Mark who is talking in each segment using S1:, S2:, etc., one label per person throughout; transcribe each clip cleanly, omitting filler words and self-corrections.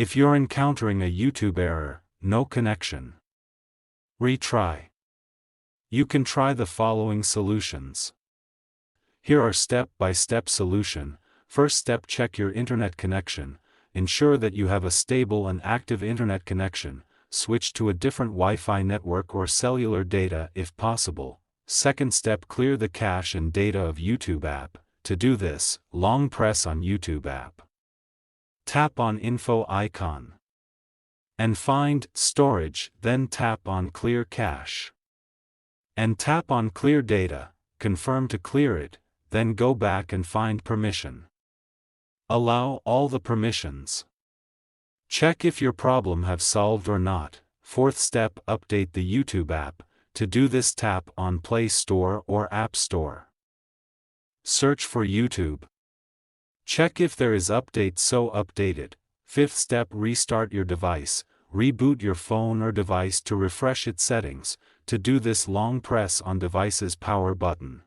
S1: If you're encountering a YouTube error, no connection. Retry. You can try the following solutions. Here are step-by-step solution. First step, check your internet connection. Ensure that you have a stable and active internet connection. Switch to a different Wi-Fi network or cellular data if possible. Second step, clear the cache and data of YouTube app. To do this, long press on YouTube app. Tap on Info icon. And find Storage, then tap on Clear Cache. And tap on Clear Data, confirm to clear it, then go back and find Permission. Allow all the permissions. Check if your problem have solved or not. Fourth step, update the YouTube app. To do this, tap on Play Store or App Store. Search for YouTube. Check if there is update, so update it. Fifth step, restart your device. Reboot your phone or device to refresh its settings. To do this, long press on device's power button.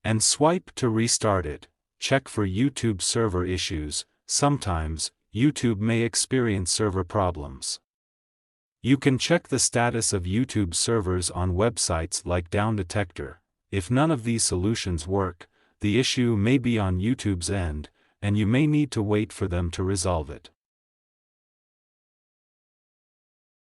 S1: And swipe to restart it. Check for YouTube server issues. Sometimes, YouTube may experience server problems. You can check the status of YouTube servers on websites like Down Detector. If none of these solutions work, the issue may be on YouTube's end, and you may need to wait for them to resolve it.